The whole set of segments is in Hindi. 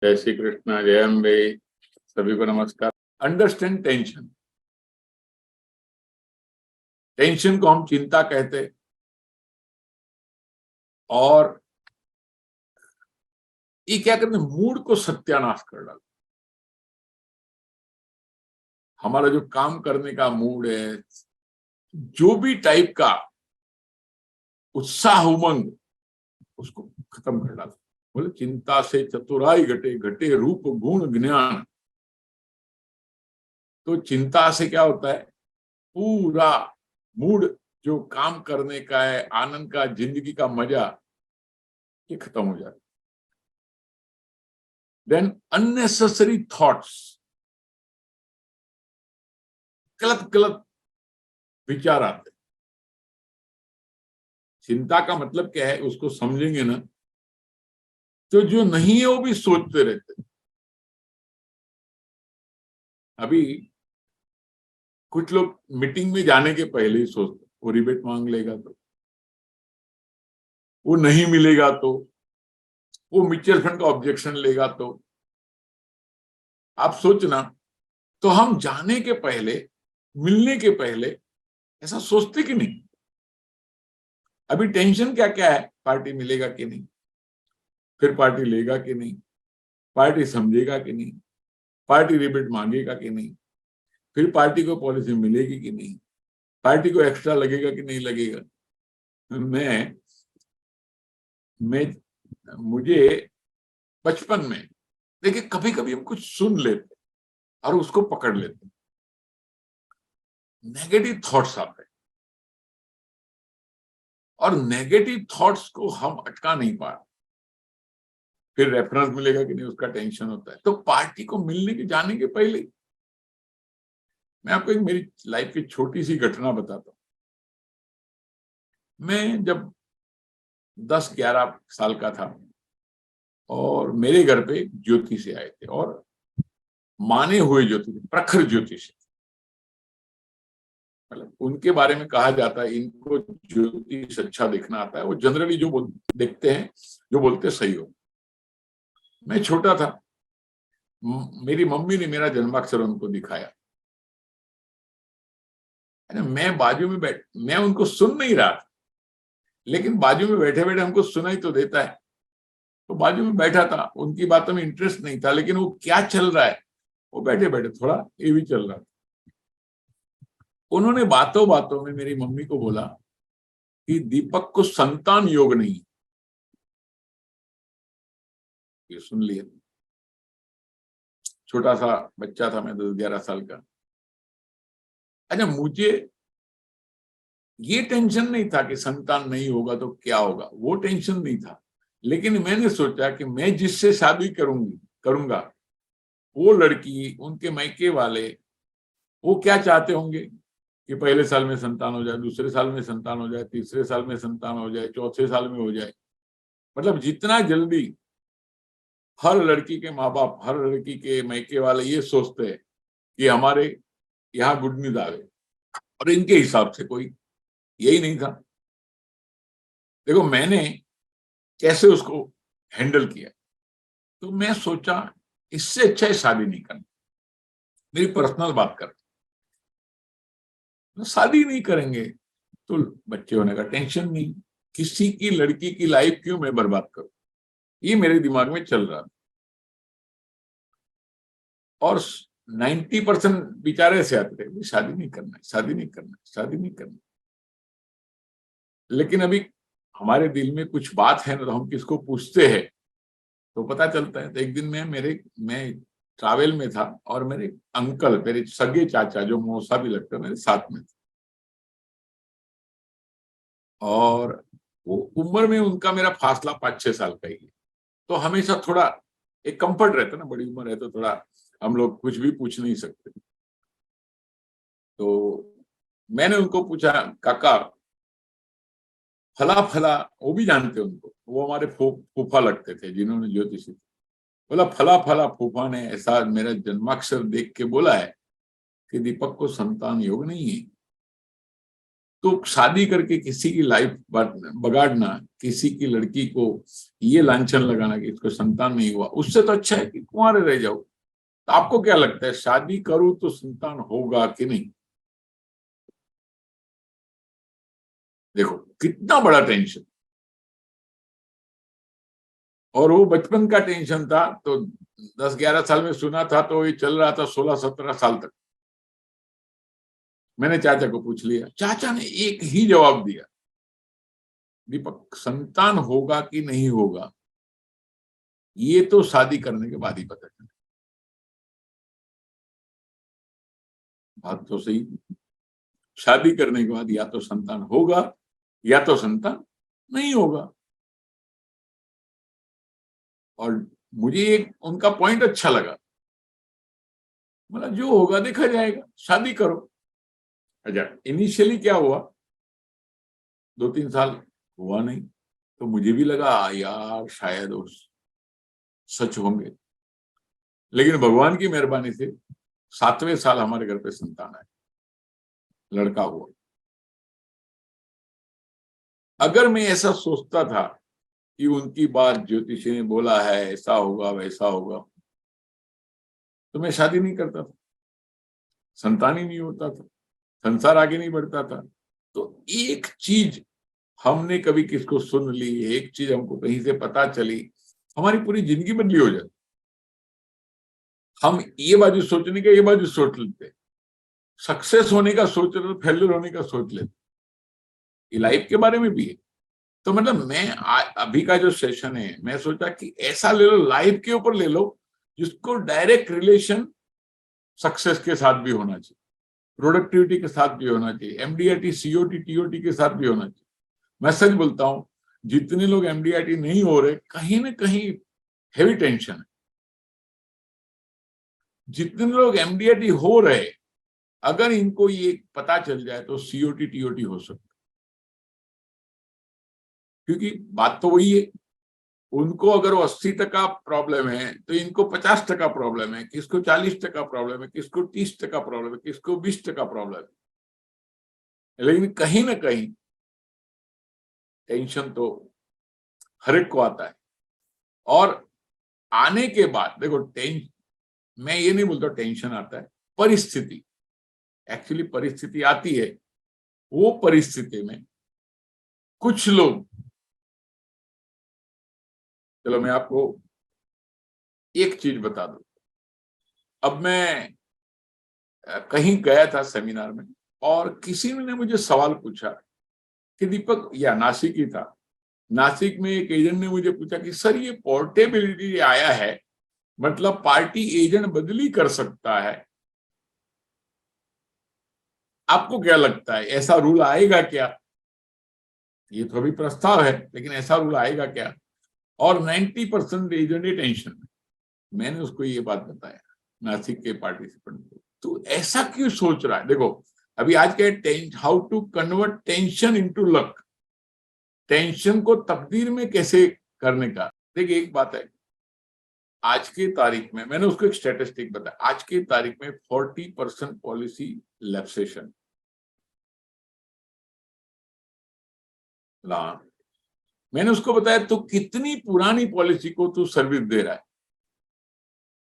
जय श्री कृष्णा, जय अम्बे, सभी को नमस्कार। Understand tension. टेंशन को हम चिंता कहते और ये क्या करते, मूड को सत्यानाश कर डालते। हमारा जो काम करने का मूड है, जो भी टाइप का उत्साह उमंग, उसको खत्म कर डालते। बोले चिंता से चतुराई घटे, घटे रूप गुण ज्ञान। तो चिंता से क्या होता है, पूरा मूड जो काम करने का है, आनंद का, जिंदगी का मजा, ये खत्म हो जाता है। देन अननेसेसरी थॉट्स, गलत गलत विचार आते हैं। चिंता का मतलब क्या है, उसको समझेंगे ना, तो जो नहीं है वो भी सोचते रहते हैं। अभी कुछ लोग मीटिंग में जाने के पहले ही सोचते, वो रिबेट मांग लेगा तो, वो नहीं मिलेगा तो, वो म्यूचुअल फंड का ऑब्जेक्शन लेगा तो। आप सोचना, तो हम जाने के पहले, मिलने के पहले ऐसा सोचते कि नहीं? अभी टेंशन क्या क्या है, पार्टी मिलेगा कि नहीं, फिर पार्टी लेगा कि नहीं, पार्टी समझेगा कि नहीं, पार्टी रिबेट मांगेगा कि नहीं, फिर पार्टी को पॉलिसी मिलेगी कि नहीं, पार्टी को एक्स्ट्रा लगेगा कि नहीं लगेगा। मैं मुझे बचपन में, देखिए, कभी कभी हम कुछ सुन लेते और उसको पकड़ लेते, नेगेटिव थॉट्स आते, और नेगेटिव थॉट्स को हम अटका नहीं पा रहे। फिर रेफरेंस मिलेगा कि नहीं, उसका टेंशन होता है। तो पार्टी को मिलने के जाने के पहले मैं आपको एक मेरी लाइफ की छोटी सी घटना बताता हूँ। मैं जब 10-11 साल का था और मेरे घर पे ज्योतिष आए थे, और माने हुए ज्योतिष, प्रखर ज्योतिष, मतलब उनके बारे में कहा जाता है इनको ज्योतिष अच्छा देखना आता है। वो जनरली जो देखते हैं, जो बोलते सही हो। मैं छोटा था, मेरी मम्मी ने मेरा जन्माक्षर उनको दिखाया। मैं बाजू में मैं उनको सुन नहीं रहा था, लेकिन बाजू में बैठे बैठे हमको सुनाई तो देता है। तो बाजू में बैठा था, उनकी बातों में इंटरेस्ट नहीं था, लेकिन वो क्या चल रहा है, वो बैठे बैठे थोड़ा ये भी चल रहा था। उन्होंने बातों बातों में मेरी मम्मी को बोला कि दीपक को संतान योग नहीं। ये सुन लिया, छोटा सा बच्चा था मैं, 10-11 साल का। अच्छा, मुझे ये टेंशन नहीं था कि संतान नहीं होगा तो क्या होगा, वो टेंशन नहीं था। लेकिन मैंने सोचा कि मैं जिससे शादी करूंगा, वो लड़की, उनके मायके वाले, वो क्या चाहते होंगे कि पहले साल में संतान हो जाए, दूसरे साल में संतान हो जाए, तीसरे साल में संतान हो जाए, चौथे साल में हो जाए। मतलब जितना जल्दी हर लड़की के माँ बाप, हर लड़की के मायके वाले ये सोचते हैं कि हमारे यहाँ गुड न्यूज आवे, और इनके हिसाब से कोई यही नहीं था। देखो मैंने कैसे उसको हैंडल किया। तो मैं सोचा इससे अच्छा है शादी नहीं करना। मेरी पर्सनल बात कर, शादी नहीं करेंगे तो बच्चे होने का टेंशन नहीं, किसी की लड़की की लाइफ क्यों मैं बर्बाद करूं, ये मेरे दिमाग में चल रहा था। और 90% बेचारे से आते थे, शादी नहीं करना, शादी नहीं करना, शादी नहीं करना। लेकिन अभी हमारे दिल में कुछ बात है ना, तो हम किसको पूछते हैं तो पता चलता है। तो एक दिन मैं ट्रैवल में था, और मेरे अंकल, मेरे सगे चाचा, जो मौसा भी लगते मेरे साथ में थे, और वो उम्र में उनका मेरा फासला 5-6 साल का ही है। तो हमेशा थोड़ा एक कंफर्ट रहता ना, बड़ी उम्र है तो थोड़ा हम लोग कुछ भी पूछ नहीं सकते। तो मैंने उनको पूछा, काका फला फला, वो भी जानते उनको, वो हमारे फूफा लगते थे जिन्होंने ज्योतिषी, बोला फला फला फूफा ने ऐसा मेरा जन्माक्षर देख के बोला है कि दीपक को संतान योग नहीं है। तो शादी करके किसी की लाइफ बगाड़ना, किसी की लड़की को ये लांछन लगाना कि इसको संतान नहीं हुआ, उससे तो अच्छा है कि कुंवारे रह जाओ। तो आपको क्या लगता है, शादी करूं तो संतान होगा कि नहीं? देखो कितना बड़ा टेंशन। और वो बचपन का टेंशन था, तो 10-11 साल में सुना था, तो ये चल रहा था 16-17 साल तक। मैंने चाचा को पूछ लिया, चाचा ने एक ही जवाब दिया, दीपक संतान होगा कि नहीं होगा ये तो शादी करने के बाद ही पता चले। बात तो सही, शादी करने के बाद या तो संतान होगा या तो संतान नहीं होगा। और मुझे एक उनका पॉइंट अच्छा लगा, मतलब जो होगा देखा जाएगा, शादी करो। अच्छा, इनिशियली क्या हुआ, 2-3 साल हुआ नहीं, तो मुझे भी लगा यार शायद वो सच होंगे, लेकिन भगवान की मेहरबानी से 7वें साल हमारे घर पे संतान आए, लड़का हुआ। अगर मैं ऐसा सोचता था कि उनकी बात ज्योतिषी ने बोला है ऐसा होगा वैसा होगा, तो मैं शादी नहीं करता था, संतान ही नहीं होता था, संसार आगे नहीं बढ़ता था। तो एक चीज हमने कभी किसको सुन ली, एक चीज हमको कहीं से पता चली, हमारी पूरी जिंदगी बदली हो जाती। हम ये बाजू सोचने का ये बाजू सोच लेते, सक्सेस होने का सोच रहे, फेलियर होने का सोच लेते, ये लाइफ के बारे में भी है। तो मतलब मैं अभी का जो सेशन है, मैं सोचा कि ऐसा ले लो, लाइफ के ऊपर ले लो जिसको डायरेक्ट रिलेशन सक्सेस के साथ भी होना चाहिए, प्रोडक्टिविटी के साथ भी होना चाहिए, एमडीआरटी सीओटी टीओटी के साथ भी होना चाहिए। मैं सच बोलता हूं, जितने लोग एमडीआरटी नहीं हो रहे, कहीं ना कहीं हेवी टेंशन है। जितने लोग एमडीआरटी हो रहे, अगर इनको ये पता चल जाए तो सीओटी टीओटी हो सकता, क्योंकि बात तो वही है। उनको अगर वो 80% प्रॉब्लम है तो इनको 50% प्रॉब्लम है, किसको 40% प्रॉब्लम है, किसको 30% प्रॉब्लम है, किसको 20% प्रॉब्लम है, लेकिन कहीं ना कहीं टेंशन तो हर एक को आता है। और आने के बाद देखो मैं ये नहीं बोलता टेंशन आता है, परिस्थिति, एक्चुअली परिस्थिति आती है। वो परिस्थिति में कुछ लोग, चलो मैं आपको एक चीज बता दूं। अब मैं कहीं गया था सेमिनार में, और किसी ने मुझे सवाल पूछा कि दीपक, या नासिक ही था, नासिक में एक एजेंट ने मुझे पूछा कि सर ये पोर्टेबिलिटी आया है, मतलब पार्टी एजेंट बदली कर सकता है, आपको क्या लगता है ऐसा रूल आएगा क्या? ये तो अभी प्रस्ताव है, लेकिन ऐसा रूल आएगा क्या? और 90% एजेंट टेंशन में। मैंने उसको ये बात बताया, नासिक के पार्टिसिपेंट को, तो ऐसा क्यों सोच रहा है? देखो अभी आज के how to convert tension into luck, tension को तकदीर में कैसे करने का। देखिए एक बात है, आज की तारीख में मैंने उसको एक स्टैटिस्टिक बताया, आज की तारीख में 40% पॉलिसी लैप्सेशन। मैंने उसको बताया तो कितनी पुरानी पॉलिसी को तू सर्विस दे रहा है,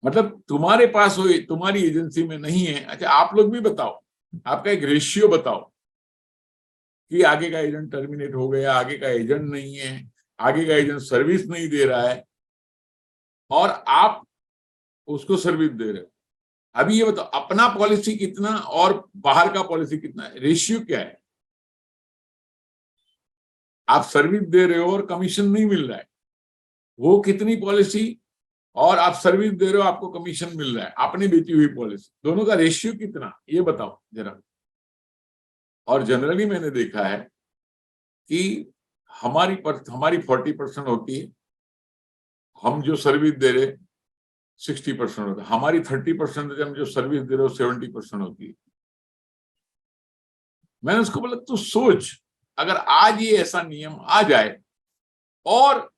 मतलब तुम्हारे पास हो, तुम्हारी एजेंसी में नहीं है। अच्छा आप लोग भी बताओ, आपका एक रेशियो बताओ कि आगे का एजेंट टर्मिनेट हो गया, आगे का एजेंट नहीं है, आगे का एजेंट सर्विस नहीं दे रहा है, और आप उसको सर्विस दे रहे हो। अभी ये बताओ अपना पॉलिसी कितना और बाहर का पॉलिसी कितना है, रेशियो क्या है? आप सर्विस दे रहे हो और कमीशन नहीं मिल रहा है, वो कितनी पॉलिसी, और आप सर्विस दे रहे हो आपको कमीशन मिल रहा है, आपने बेची हुई पॉलिसी, दोनों का रेशियो कितना, ये बताओ जरा। और जनरली मैंने देखा है कि हमारी 40% होती है, हम जो सर्विस दे रहे 60% होता है, हमारी 30% हम जो सर्विस दे रहे हो 70% होती है। मैंने उसको बोला तू सोच, अगर आज ये ऐसा नियम आ जाए और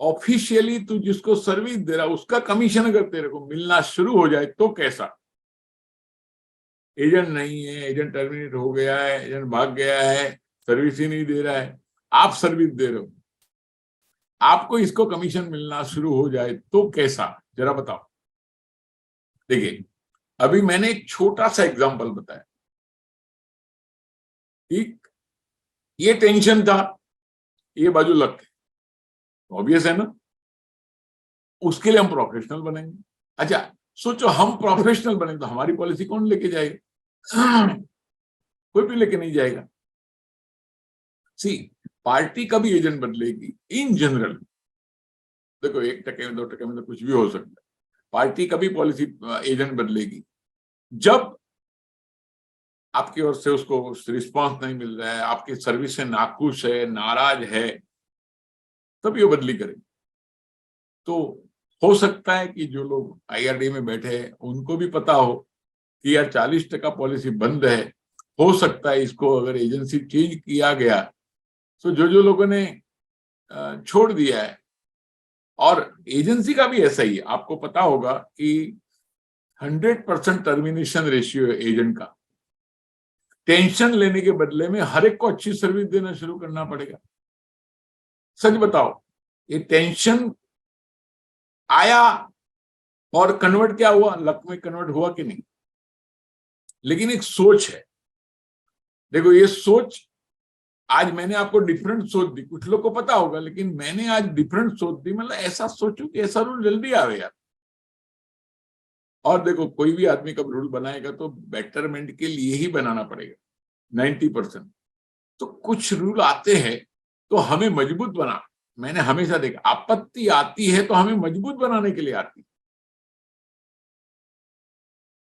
ऑफिशियली तू जिसको सर्विस दे रहा उसका कमीशन अगर तेरे को मिलना शुरू हो जाए तो कैसा? एजेंट नहीं है, एजेंट टर्मिनेट हो गया है, एजेंट भाग गया है, सर्विस ही नहीं दे रहा है, आप सर्विस दे रहे हो, आपको इसको कमीशन मिलना शुरू हो जाए तो कैसा, जरा बताओ। देखिए, अभी मैंने एक छोटा सा एग्जांपल बताया, ठीक, ये टेंशन था, ये बाजू लक है, ऑब्वियस है ना, उसके लिए हम प्रोफेशनल बनेंगे। अच्छा, सोचो हम प्रोफेशनल बने तो हमारी पॉलिसी कौन लेके जाएगा? कोई भी लेके नहीं जाएगा। सी, पार्टी कभी एजेंट बदलेगी इन जनरल, देखो 1% 2% में तो कुछ भी हो सकता है, पार्टी कभी पॉलिसी एजेंट बदलेगी जब आपकी ओर से उसको रिस्पांस नहीं मिल रहा है, आपकी सर्विस से नाखुश है, नाराज है, तब ये बदली करेगी। तो हो सकता है कि जो लोग आईआरडी में बैठे हैं उनको भी पता हो कि यार 40% पॉलिसी बंद है, हो सकता है इसको अगर एजेंसी चेंज किया गया तो जो लोगों ने छोड़ दिया है, और एजेंसी का भी ऐसा ही है, आपको पता होगा कि 100% टर्मिनेशन रेशियो है एजेंट का। टेंशन लेने के बदले में हर एक को अच्छी सर्विस देना शुरू करना पड़ेगा। सच बताओ, ये टेंशन आया और कन्वर्ट क्या हुआ, लक में कन्वर्ट हुआ कि नहीं? लेकिन एक सोच है, देखो ये सोच, आज मैंने आपको डिफरेंट सोच दी, कुछ लोग को पता होगा, लेकिन मैंने आज डिफरेंट सोच दी, मतलब ऐसा सोचो कि ऐसा रूल जल्दी आवे यार। और देखो, कोई भी आदमी कब रूल बनाएगा तो बेटरमेंट के लिए ही बनाना पड़ेगा 90%। तो कुछ रूल आते हैं तो हमें मजबूत बना, मैंने हमेशा देखा आपत्ति आती है तो हमें मजबूत बनाने के लिए आती है।